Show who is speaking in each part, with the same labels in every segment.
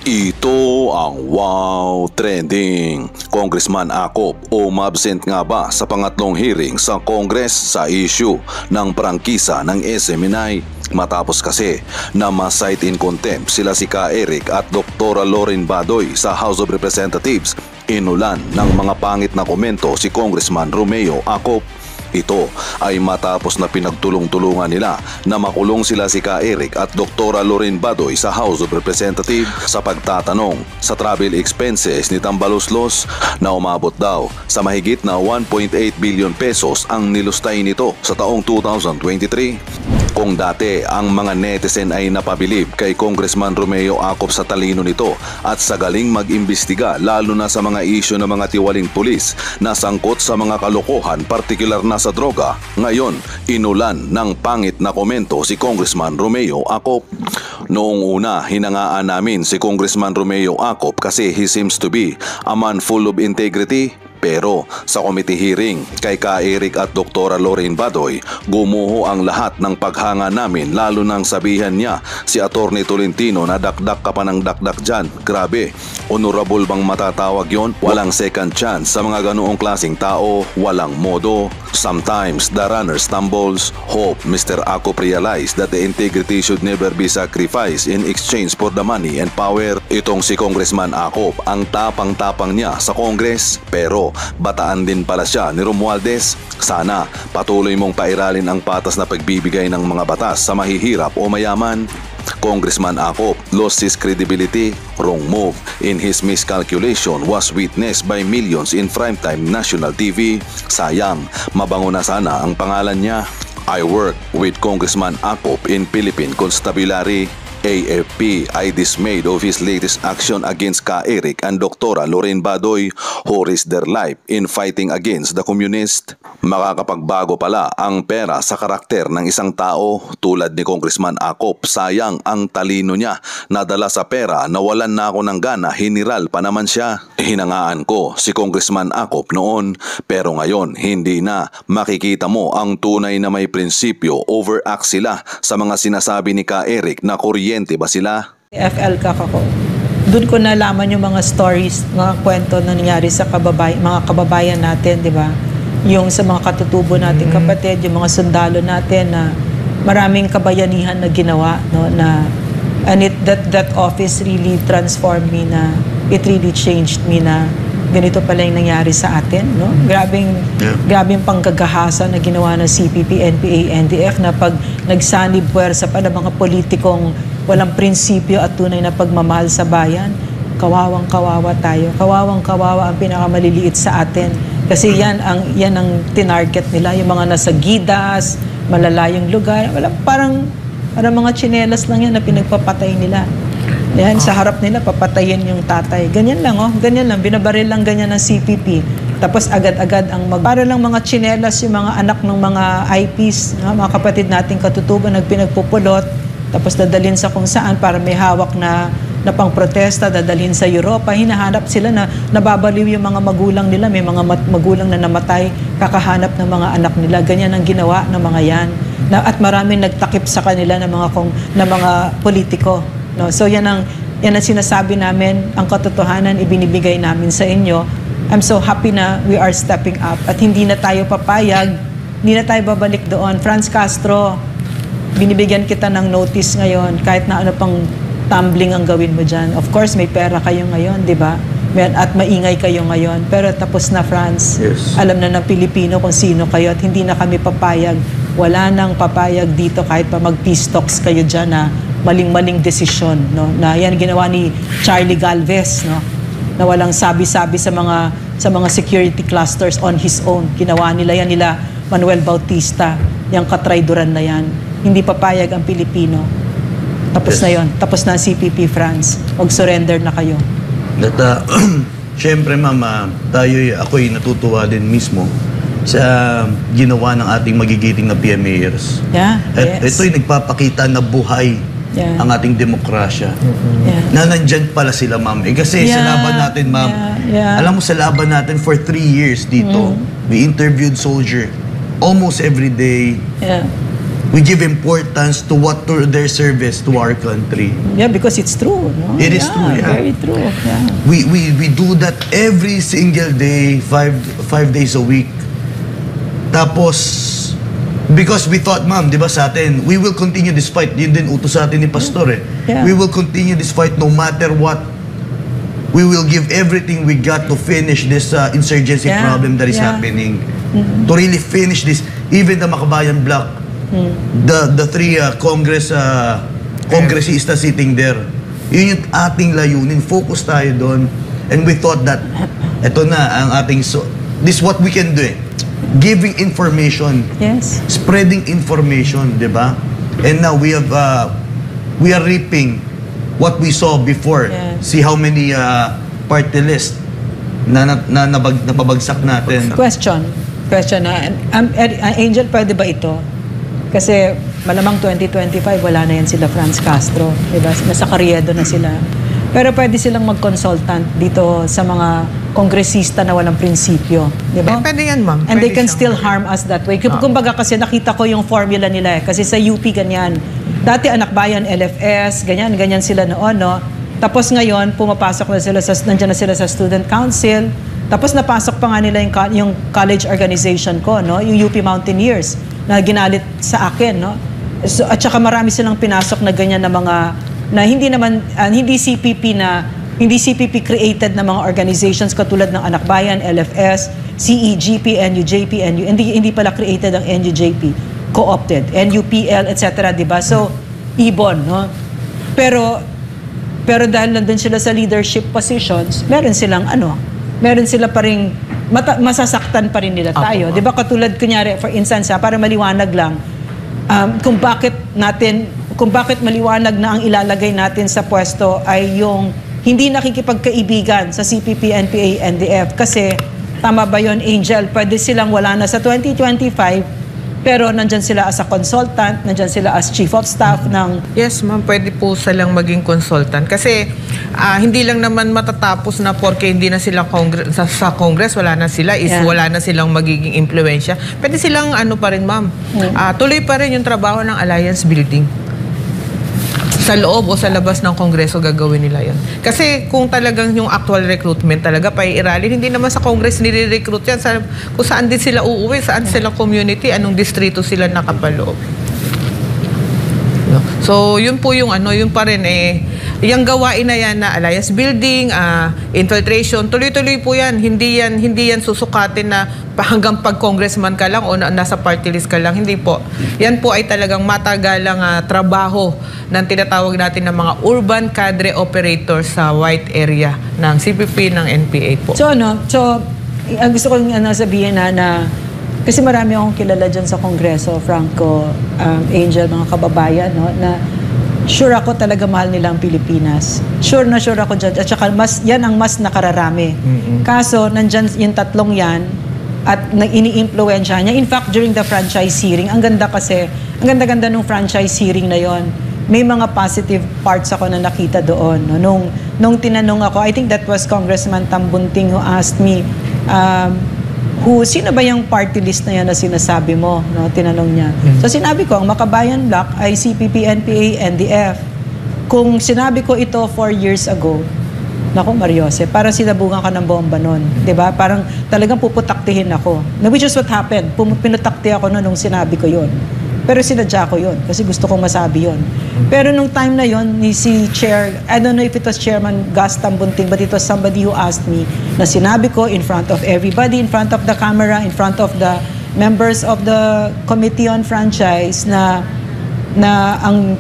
Speaker 1: Ito ang Wow Trending. Congressman Acop umabsent nga ba sa pangatlong hearing sa Congress sa issue ng prangkisa ng SMNI? Matapos kasi na ma-cite in contempt sila si Ka Eric at Dr. Loren Badoy sa House of Representatives, inulan ng mga pangit na komento si Congressman Romeo Acop. Ito ay matapos na pinagtulong-tulungan nila na makulong sila si Ka Eric at Dr. Loren Badoy sa House of Representatives sa pagtatanong sa travel expenses ni Tambaloslos na umabot daw sa mahigit na 1.8 billion pesos ang nilustay nito sa taong 2023. Kung dati ang mga netizen ay napabilib kay Congressman Romeo Acop sa talino nito at sa galing mag-imbestiga lalo na sa mga isyu ng mga tiwaling pulis na sangkot sa mga kalokohan partikular na sa droga, ngayon inulan ng pangit na komento si Congressman Romeo Acop. Noong una, hinangaan namin si Congressman Romeo Acop kasi he seems to be a man full of integrity. Pero sa committee hearing kay Ka Eric at Dr. Loren Badoy, gumuho ang lahat ng paghanga namin lalo nang sabihan niya si Atty. Tolentino na dakdak ka pa ng dakdak dyan. Grabe, honorable bang matatawag yon? Walang second chance sa mga ganoong klaseng tao, walang modo. Sometimes the runner stumbles. Hope Mr. Acop realized that the integrity should never be sacrificed in exchange for the money and power. Itong si Congressman Acop, ang tapang-tapang niya sa Congress, pero bataan din pala siya ni Romualdez. Sana patuloy mong pairalin ang patas na pagbibigay ng mga batas sa mahihirap o mayaman. Congressman Acop lost his credibility. Wrong move in his miscalculation was witnessed by millions in primetime national TV. Sayang, mabango na sana ang pangalan niya. I work with Congressman Acop in Philippine Constabulary. AFP ay dismayed of his latest action against Ka Eric and Dr. Loren Badoy who risked their life in fighting against the communist. Makakapagbago pala ang pera sa karakter ng isang tao tulad ni Congressman Acop. Sayang ang talino niya, nadala sa pera, nawalan na ako ng gana, hiniral pa naman siya. Hinangaan ko si Congressman Acop noon pero ngayon hindi na. Makikita mo ang tunay na may prinsipyo, overact sila sa mga sinasabi ni Ka Eric na kuryente ba sila?
Speaker 2: FL Kakako. Doon ko nalaman yung mga stories, mga kwento na nangyari sa mga kababayan natin, di ba? Yung sa mga katutubo natin kapatid, yung mga sundalo natin na maraming kabayanihan na ginawa, no, na and that office really transformed me, na it really changed me na ganito pala yung nangyari sa atin, no? Grabing panggagahasa na ginawa ng CPP, NPA, NDF na pag nagsanib puwersa pa ng mga politikong walang prinsipyo at tunay na pagmamahal sa bayan, kawawang-kawawa tayo. Kawawang-kawawa ang pinakamaliliit sa atin. Kasi yan ang tinarget nila, yung mga nasa gidas, malalayong lugar. Parang mga tsinelas lang yan na pinagpapatay nila. Yan, sa harap nila, papatayin yung tatay. Ganyan lang, oh. Ganyan lang. Binabaril lang ganyan ng CPP. Tapos agad-agad para lang mga tsinelas yung mga anak ng mga IPs, mga kapatid nating katutubo, nagpinagpupulot. Tapos dadalhin sa kung saan para may hawak na pang-protesta, dadalhin sa Europa. Hinahanap sila na nababaliw yung mga magulang nila. May mga magulang na namatay, kakahanap ng mga anak nila. Ganyan ang ginawa ng mga yan. At maraming nagtakip sa kanila ng mga politiko. No? So yan ang sinasabi namin, ang katotohanan ibinibigay namin sa inyo. I'm so happy na we are stepping up at hindi na tayo papayag, hindi na tayo babalik doon. Franz Castro, binibigyan kita ng notice ngayon kahit na ano pang tumbling ang gawin mo dyan. Of course, may pera kayo ngayon, di ba? At maingay kayo ngayon. Pero tapos na, Franz.
Speaker 3: Yes.
Speaker 2: Alam na ng Pilipino kung sino kayo at hindi na kami papayag. Wala nang papayag dito kahit pa mag-peace talks kayo dyan na maling-maling desisyon, no? Na yan ginawa ni Charlie Galvez, no? Na walang sabi-sabi sa mga security clusters on his own. Ginawa nila Manuel Bautista, yung katrayduran na yan. Hindi papayag ang Pilipino. Tapos na yon. Tapos na ang CPP, France. Mag-surrender na kayo.
Speaker 3: Siyempre, Mama, ako'y natutuwa din mismo sa ginawa ng ating magigiting na PMAers.
Speaker 2: Yeah,
Speaker 3: At ito'y nagpapakita na buhay ang ating demokrasya. Na nandyan pala sila, Ma'am. Kasi sa laban natin, Ma'am, alam mo sa laban natin for 3 years dito, we interviewed soldier almost every day. We give importance to their service to our country.
Speaker 2: Yeah, because it's true. No?
Speaker 3: It is true. Yeah.
Speaker 2: Very true. Yeah.
Speaker 3: We do that every single day, five days a week. Tapos, because we thought, ma'am, di ba sa atin, we will continue this fight. Yun din utos sa atin ni Pastor eh.
Speaker 2: Yeah.
Speaker 3: We will continue this fight no matter what. We will give everything we got to finish this insurgency problem that is happening. To really finish this. Even the Makabayan Bloc, the three congressistas sitting there. Yun yung ating layunin. Focus tayo doon. And we thought that, eto na ang ating, this is what we can do eh. Giving information, spreading information, di ba? And now we are reaping what we saw before. See how many party list na napabagsak natin.
Speaker 2: Question na, Angel, pwede ba ito? Kasi malamang 2025 wala na yan sila Franz Castro, di ba? Nasa Carriedo na sila. Pero pwede silang mag-consultant dito sa mga kongresista na walang prinsipyo. Di ba?
Speaker 4: Pwede yan, ma'am.
Speaker 2: And they can still harm us that way. Kumbaga kasi nakita ko yung formula nila eh. Kasi sa UP ganyan. Dati Anak Bayan, LFS, ganyan sila noon, no? Tapos ngayon, pumapasok na sila nandiyan na sila sa Student Council. Tapos napasok pa nga nila yung college organization ko, no? Yung UP Mountaineers na ginalit sa akin, no? So, at saka marami silang pinasok na ganyan na mga na hindi naman hindi CPP created na mga organizations katulad ng Anak Bayan, LFS, CEGP, NUJP, hindi pala created ang NUJP, co-opted, NUPL, etc., di ba? So, ibon, no? Pero dahil nandun sila sa leadership positions, meron sila pa ring masasaktan pa rin nila tayo. Di ba katulad, kunyari, for instance, para maliwanag lang, kung bakit maliwanag na ang ilalagay natin sa pwesto ay yung hindi nakikipagkaibigan sa CPP, NPA, NDF. Kasi, tama ba yun, Angel? Pwede silang wala na sa 2025, pero nandyan sila as a consultant, nandyan sila as chief of staff ng...
Speaker 4: Yes, ma'am. Pwede po silang maging consultant. Kasi, hindi lang naman matatapos na porque hindi na sila sa Congress, wala na sila, wala na silang magiging impluensya. Pwede silang pa rin, ma'am. Tuloy pa rin yung trabaho ng alliance building. Sa loob o sa labas ng Kongreso gagawin nila yan. Kasi kung talagang yung actual recruitment talaga paiiralin, hindi naman sa Congress nire-recruit yan. Kung saan din sila uuwi, saan sila community, anong distrito sila nakapaloob. So, yun po yung yun pa rin yung gawain na yan na alliance building, infiltration, tuloy-tuloy po yan. Hindi yan susukatin na hanggang pag-congressman ka lang o nasa party list ka lang. Hindi po. Yan po ay talagang matagalang trabaho ng tinatawag natin ng mga urban cadre operators sa white area ng CPP, ng NPA po.
Speaker 2: So, gusto ko sabihin na kasi marami akong kilala dyan sa Kongreso, Franco, Angel, mga kababayan, no, na sure ako talaga mahal nila ang Pilipinas. Sure ako dyan. At saka yan ang mas nakararami. Kaso, nandyan yung tatlong yan at ini-influensya niya. In fact, during the franchise hearing, ang ganda-ganda nung franchise hearing na yon. May mga positive parts ako na nakita doon. No? Nung tinanong ako, I think that was Congressman Tambunting who asked me, sino ba yung party list na yan na sinasabi mo? No? Tinanong niya. So sinabi ko, ang Makabayan Bloc ay CPP, NPA, NDF. Kung sinabi ko ito 4 years ago, naku Mariose, parang sinabungan ka ng bomba nun. Diba? Parang talagang puputaktihin ako. Which is what happened. Pinutakti ako nung sinabi ko yun. Pero sinadya ko yun kasi gusto kong masabi yun. Pero nung time na yun, si Chair, I don't know if it was Chairman Gus Tambunting, but it was somebody who asked me na sinabi ko in front of everybody, in front of the camera, in front of the members of the Committee on Franchise na ang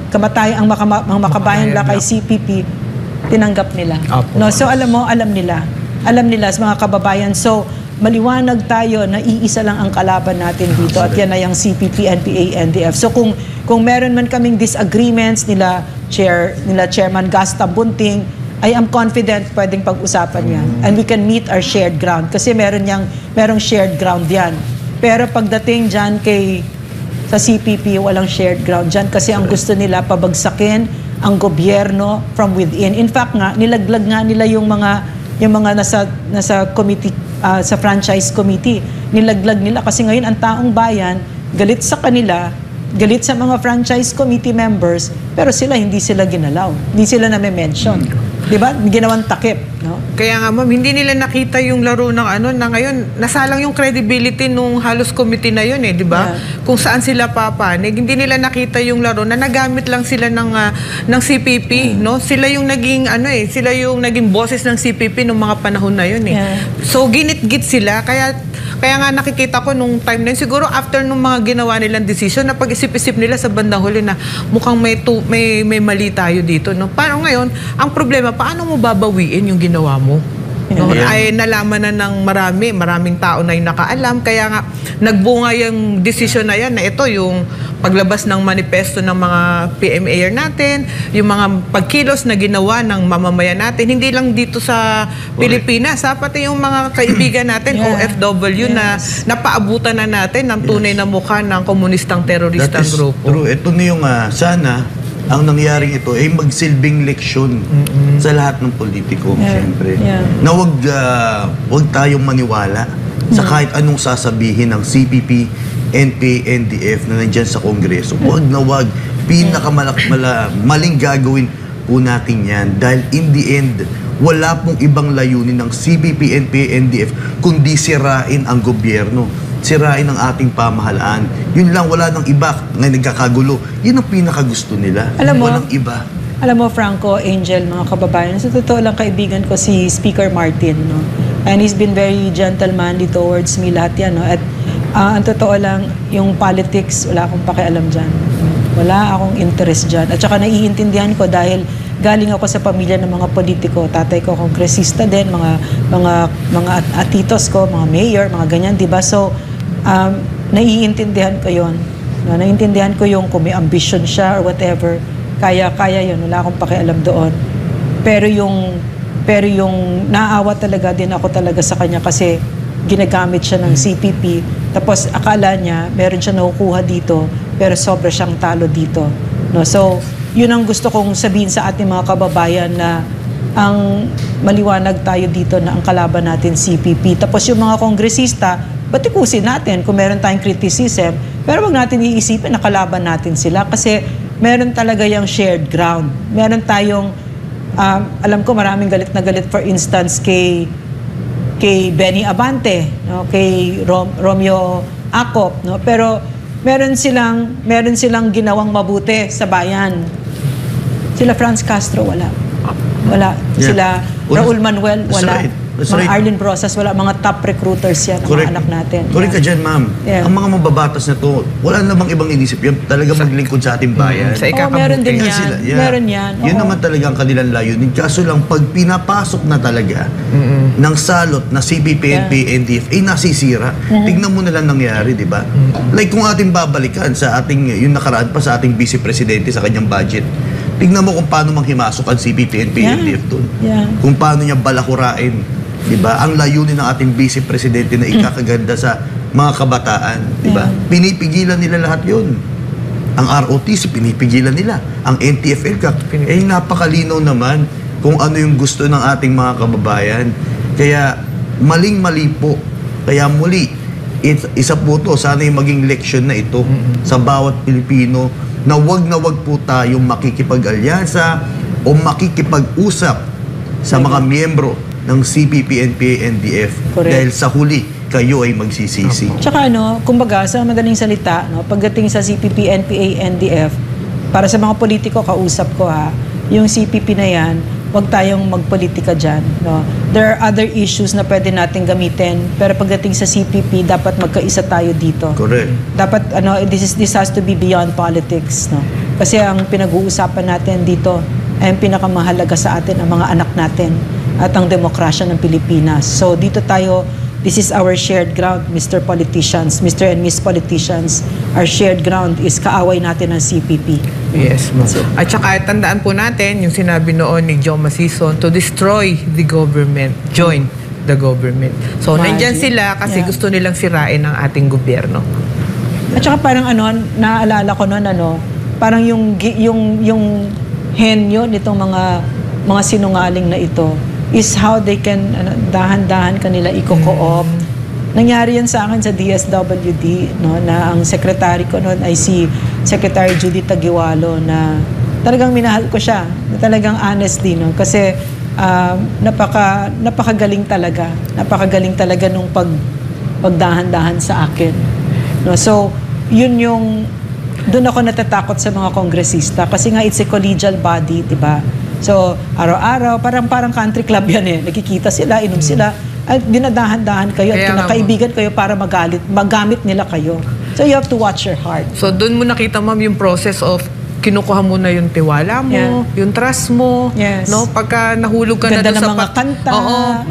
Speaker 2: Makabayan Bloc ay CPP, tinanggap nila. No, so alam nila sa mga kababayan. So maliwanag tayo na iisa lang ang kalaban natin dito at yan ay ang CPP, NPA, NDF. So kung meron man kaming disagreements nila Chairman Gus Tambunting, I am confident pwedeng pag-usapan yan. And we can meet our shared ground kasi merong shared ground yan. Pero pagdating dyan sa CPP, walang shared ground dyan kasi ang gusto nila pabagsakin ang gobyerno from within. In fact nga, nilaglag nga nila yung mga nasa committee, sa franchise committee. Nilaglag nila kasi ngayon ang taong bayan galit sa kanila galit sa mga franchise committee members, pero hindi sila ginalaw. Hindi sila na-mention. Di ba? Ginawang takip. No?
Speaker 4: Kaya nga ma'am, hindi nila nakita yung laro ng na ngayon, nasalang yung credibility nung halos committee na yun di ba? Yeah. Kung saan sila papanig, hindi nila nakita yung laro na nagamit lang sila ng CPP, no? Sila yung naging sila yung naging bosses ng CPP nung mga panahon na yun
Speaker 2: Yeah.
Speaker 4: So ginit-git sila, kaya nga nakikita ko nung time na yun, siguro after nung mga ginawa nilang decision, na pag-isip-isip nila sa bandang huli na mukhang may mali tayo dito, no? Parang ngayon, ang problema, paano mo babawiin yung ginawa mo? No? Ay nalaman na ng maraming tao na yung nakaalam, kaya nga nagbunga yung decision na yan, na ito yung paglabas ng manifesto ng mga PMAR natin, yung mga pagkilos na ginawa ng mamamayan natin, hindi lang dito sa Pilipinas, pati yung mga kaibigan natin, OFW, na napaabutan na natin ng tunay na mukha ng komunistang teroristang grupo.
Speaker 3: True. Ito na yung sana ang nangyaring ito ay magsilbing leksyon sa lahat ng politiko, siyempre. Na wag tayong maniwala sa kahit anong sasabihin ng CPP, NPA, NDF na nandyan sa Kongreso. Wag na wag. Maling gagawin po natin yan. Dahil in the end, wala pong ibang layunin ng CPP, NPA, NDF kundi sirain ang gobyerno, sirain ang ating pamahalaan. Yun lang, wala nang iba na nagkakagulo. Yun ang pinakagusto nila. Walang iba.
Speaker 2: Alam mo, Franco, Angel, mga kababayan, sa totoo lang kaibigan ko si Speaker Martin, no? And he's been very gentlemanly towards me lahat yan, no? At ang totoo lang, yung politics, wala akong pakialam dyan. Wala akong interest dyan. At saka naiintindihan ko dahil galing ako sa pamilya ng mga politiko. Tatay ko kongresista din, mga atitos ko, mga mayor, mga ganyan, di ba? So, naiintindihan ko yon. Naiintindihan ko yung kung may ambition siya or whatever, kaya yun, wala akong pakialam doon. Pero yung naawa talaga din ako talaga sa kanya kasi ginagamit siya ng CPP, tapos akala niya meron siya nakukuha dito, pero sobra siyang talo dito. No? So, yun ang gusto kong sabihin sa ating mga kababayan, na ang maliwanag tayo dito na ang kalaban natin CPP. Tapos yung mga kongresista, batikusin natin kung meron tayong criticism, pero wag natin iisipin na kalaban natin sila kasi meron talaga yung shared ground. Meron tayong, alam ko maraming galit na galit, for instance, kay Benny Abante, no? Kay Romeo Acop, no? Pero meron silang ginawang mabuti sa bayan. Sila Franz Castro, wala. Sila Raul Manuel, wala. Mga Arlene Brosas, wala. Mga top recruiters yan, ang mga anak natin.
Speaker 3: Correct ka dyan, ma'am. Ang mga mababatas na to, wala namang ibang inisip yan. Talaga maglingkod sa ating bayan.
Speaker 4: Sa ikakabuti.
Speaker 2: Meron din yan. Meron yan.
Speaker 3: Yun naman talaga ang kanilang layunin. Kaso lang, pag pinapasok na talaga ng salot na CPP, NPA, NDF, nasisira. Tignan mo na lang nangyari, di ba? Like kung ating babalikan sa ating, yung nakaraan pa sa ating vice presidente sa kanyang budget, tignan mo kung paano manghimasok ang CPP, NPA, NDF doon. Kung paano niya balakurain. Diba? Ang layunin ng ating vice presidente na ikakaganda sa mga kabataan, diba? Pinipigilan nila lahat 'yon. Ang ROTC pinipigilan nila, ang NTFL napakalinaw naman kung ano yung gusto ng ating mga kababayan. Kaya maling-mali po. Kaya muli, isa po to, sana yung maging leksyon na ito sa bawat Pilipino, na wag po tayong makikipag-alyansa o makikipag-usap sa mga miyembro ng CPP, NPA, NDF. Correct. Dahil sa huli, kayo ay magsisisi.
Speaker 2: Tsaka kumbaga, sa madaling salita, pagdating sa CPP, NPA, NDF, para sa mga politiko, kausap ko yung CPP na yan, huwag tayong magpolitika dyan. No? There are other issues na pwede natin gamitin, pero pagdating sa CPP, dapat magkaisa tayo dito.
Speaker 3: Correct.
Speaker 2: Dapat, this has to be beyond politics. No? Kasi ang pinag-uusapan natin dito, ay ang pinakamahalaga sa atin, ang mga anak natin, at ang demokrasya ng Pilipinas. So dito tayo, this is our shared ground, Mr. Politicians, Mr. and Miss Politicians. Our shared ground is kaaway natin ng CPP.
Speaker 4: Yes, ma'am. At saka tandaan po natin yung sinabi noon ni Joe Masison, to destroy the government, join the government. So nandyan sila kasi gusto nilang sirain ang ating gobyerno.
Speaker 2: At saka parang naalala ko noon, parang yung henyo nitong mga sinungaling na ito is how they can dahan-dahan kanila i-co-op. Nangyari yan sa akin sa DSWD, na ang secretary ko noon ay si Secretary Judy Taguiwalo na talagang minahal ko siya, na talagang honestly, no? Kasi napakagaling talaga. Napakagaling talaga nung pagdahan-dahan sa akin. No? So, yun yung, doon ako natatakot sa mga kongresista kasi nga it's a collegial body, di ba? So, araw-araw, parang country club yan eh. Nakikita sila, inom sila, at dinadahan-dahan kayo at kinakaibigan kayo para magamit nila kayo. So, you have to watch your heart.
Speaker 4: So, doon mo nakita, ma'am, yung process of kinukuha mo na yung tiwala mo, yung trust mo, no? Pagka nahulog ka
Speaker 2: ganda
Speaker 4: na doon sa
Speaker 2: mga kanta,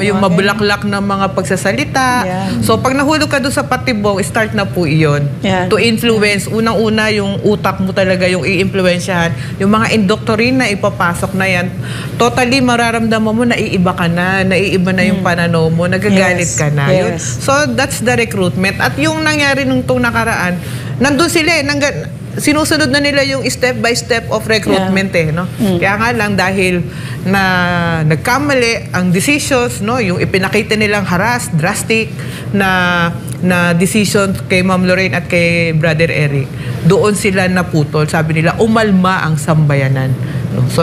Speaker 4: yung mabulaklak na mga pagsasalita. So pag nahulog ka doon sa patibong, start na po iyon. To influence, unang-una yung utak mo talaga yung i-influensyahan. Yung mga indoctrine na ipapasok na yan, totally mararamdaman mo na iiba ka na, naiiba na yung pananaw mo, nagagalit ka na. Yun. So that's the recruitment. At yung nangyari nung itong nakaraan, nandun sila sinusunod na nila yung step by step of recruitment no? Kaya nga lang dahil na nagkamali ang decisions, no? Yung ipinakita nilang drastic na decision kay Ma'am Lorraine at kay Brother Eric, doon sila naputol. Sabi nila, umalma ang sambayanan. No? So,